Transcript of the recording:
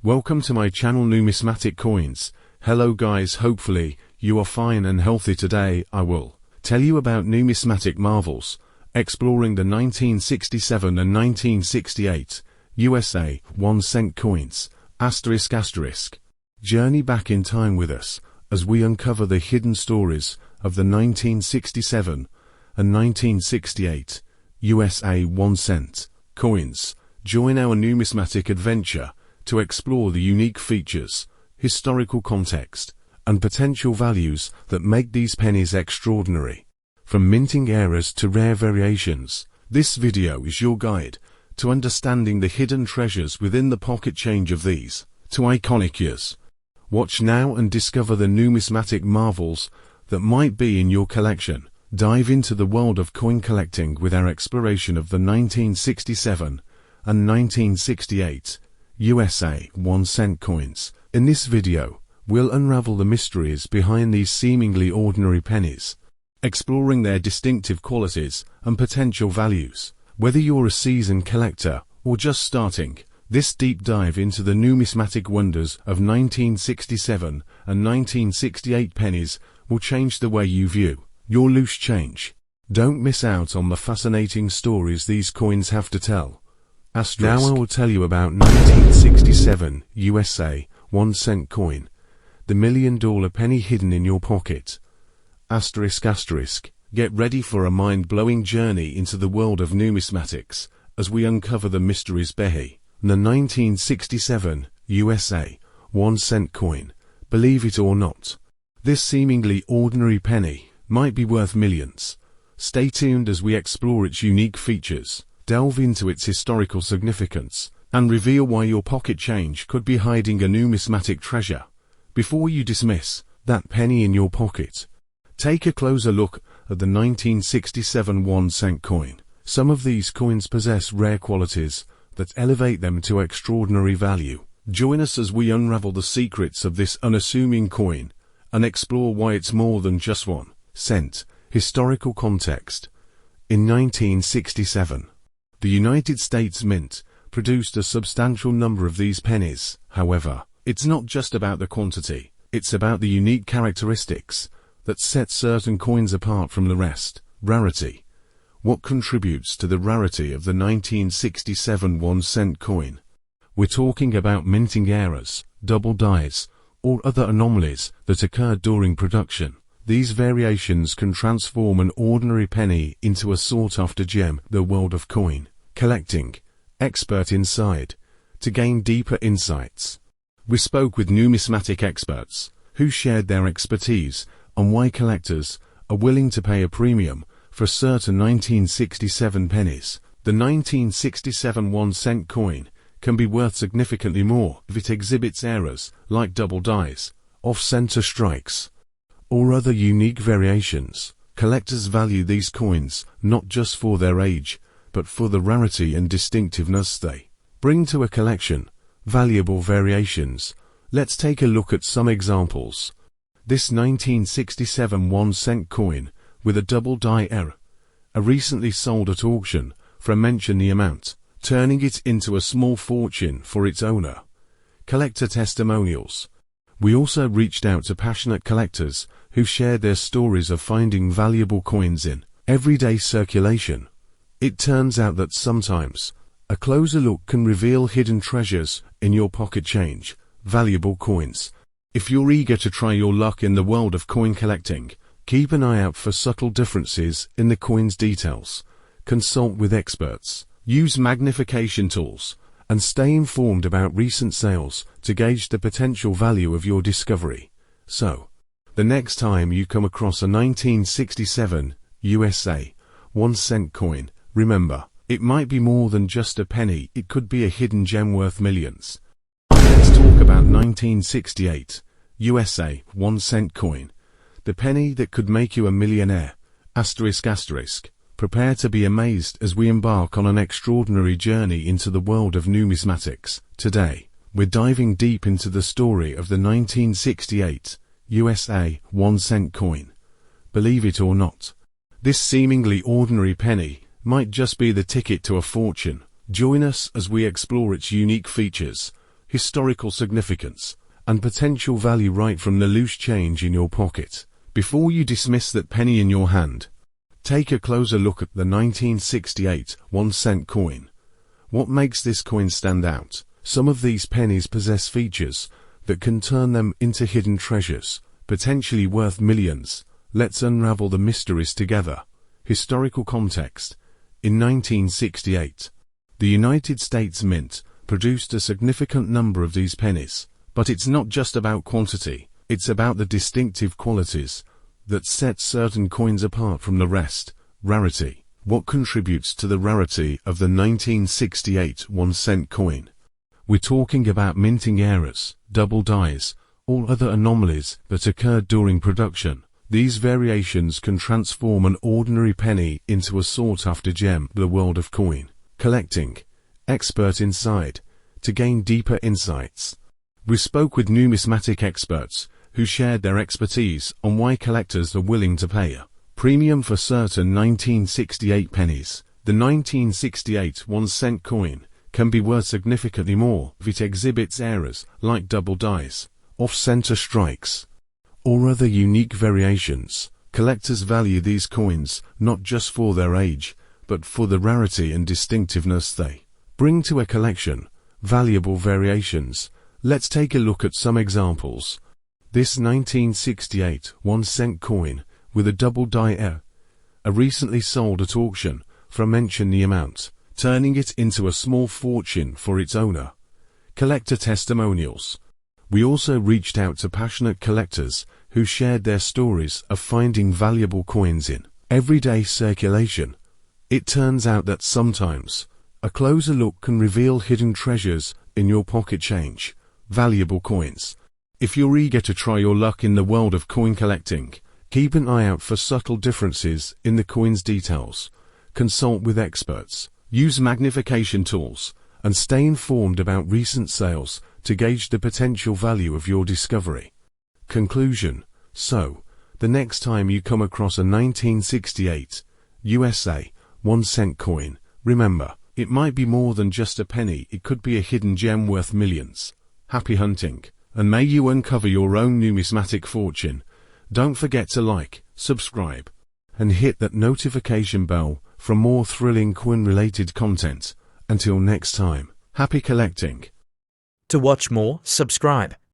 Welcome to my channel Numismatic Coins. Hello guys, hopefully you are fine and healthy. Today I will tell you about numismatic marvels, exploring the 1967 and 1968 USA 1-cent coins. Journey back in time with us as we uncover the hidden stories of the 1967 and 1968 USA 1-cent coins. Join our numismatic adventure to explore the unique features, historical context, and potential values that make these pennies extraordinary. From minting eras to rare variations, this video is your guide to understanding the hidden treasures within the pocket change of these two iconic years. Watch now and discover the numismatic marvels that might be in your collection. Dive into the world of coin collecting with our exploration of the 1967 and 1968 USA 1-cent coins. In this video, we'll unravel the mysteries behind these seemingly ordinary pennies, exploring their distinctive qualities and potential values. Whether you're a seasoned collector or just starting, this deep dive into the numismatic wonders of 1967 and 1968 pennies will change the way you view your loose change. Don't miss out on the fascinating stories these coins have to tell. Now I will tell you about 1967 USA 1-cent coin, the $1 million penny hidden in your pocket. Get ready for a mind-blowing journey into the world of numismatics as we uncover the mysteries behind the 1967 USA 1-cent coin. Believe it or not, this seemingly ordinary penny might be worth millions. Stay tuned as we explore its unique features, delve into its historical significance, and reveal why your pocket change could be hiding a numismatic treasure. Before you dismiss that penny in your pocket, take a closer look at the 1967 1-cent coin. Some of these coins possess rare qualities that elevate them to extraordinary value. Join us as we unravel the secrets of this unassuming coin and explore why it's more than just 1 cent. Historical context. In 1967, the United States Mint produced a substantial number of these pennies. However, it's not just about the quantity, it's about the unique characteristics that set certain coins apart from the rest. Rarity. What contributes to the rarity of the 1967 1-cent coin? We're talking about minting errors, double dies, or other anomalies that occurred during production. These variations can transform an ordinary penny into a sought-after gem. The world of coin collecting expert inside. To gain deeper insights, we spoke with numismatic experts who shared their expertise on why collectors are willing to pay a premium for certain 1967 pennies. The 1967 1-cent coin can be worth significantly more if it exhibits errors like double dies, off-center strikes, or other unique variations. Collectors value these coins not just for their age, but for the rarity and distinctiveness they bring to a collection. Valuable variations. Let's take a look at some examples. This 1967 1-cent coin with a double die error, recently sold at auction for a mention the amount, turning it into a small fortune for its owner. Collector testimonials. We also reached out to passionate collectors who shared their stories of finding valuable coins in everyday circulation. It turns out that sometimes a closer look can reveal hidden treasures in your pocket change. Valuable coins. If you're eager to try your luck in the world of coin collecting, keep an eye out for subtle differences in the coin's details. Consult with experts. Use magnification tools and stay informed about recent sales to gauge the potential value of your discovery. So, the next time you come across a 1967 USA 1-cent coin, remember, it might be more than just a penny. It could be a hidden gem worth millions. Let's talk about 1968 USA 1-cent coin, the penny that could make you a millionaire. Prepare to be amazed as we embark on an extraordinary journey into the world of numismatics. Today, we're diving deep into the story of the 1968 USA 1-cent coin. Believe it or not, this seemingly ordinary penny might just be the ticket to a fortune. Join us as we explore its unique features, historical significance, and potential value right from the loose change in your pocket. Before you dismiss that penny in your hand, take a closer look at the 1968 1-cent coin. What makes this coin stand out? Some of these pennies possess features that can turn them into hidden treasures, potentially worth millions. Let's unravel the mysteries together. Historical context. In 1968, the United States Mint produced a significant number of these pennies. But it's not just about quantity, it's about the distinctive qualities that set certain coins apart from the rest. Rarity. What contributes to the rarity of the 1968 1-cent coin? We're talking about minting errors, double dies, or other anomalies that occurred during production. These variations can transform an ordinary penny into a sought-after gem. The world of coin collecting. Expert inside. To gain deeper insights, we spoke with numismatic experts who shared their expertise on why collectors are willing to pay a premium for certain 1968 pennies. The 1968 1-cent coin can be worth significantly more if it exhibits errors like double dies, off-center strikes, or other unique variations. Collectors value these coins not just for their age, but for the rarity and distinctiveness they bring to a collection. Valuable variations. Let's take a look at some examples. This 1968 1-cent coin with a double die error recently sold at auction for mention the amount, turning it into a small fortune for its owner. Collector testimonials. We also reached out to passionate collectors who shared their stories of finding valuable coins in everyday circulation. It turns out that sometimes a closer look can reveal hidden treasures in your pocket change. Valuable coins. If you're eager to try your luck in the world of coin collecting, keep an eye out for subtle differences in the coin's details. Consult with experts. Use magnification tools, and stay informed about recent sales to gauge the potential value of your discovery. Conclusion. So, the next time you come across a 1968 USA 1-cent coin, remember, it might be more than just a penny. It could be a hidden gem worth millions. Happy hunting, and may you uncover your own numismatic fortune. Don't forget to like, subscribe, and hit that notification bell for more thrilling coin-related content. Until next time, happy collecting. To watch more, subscribe.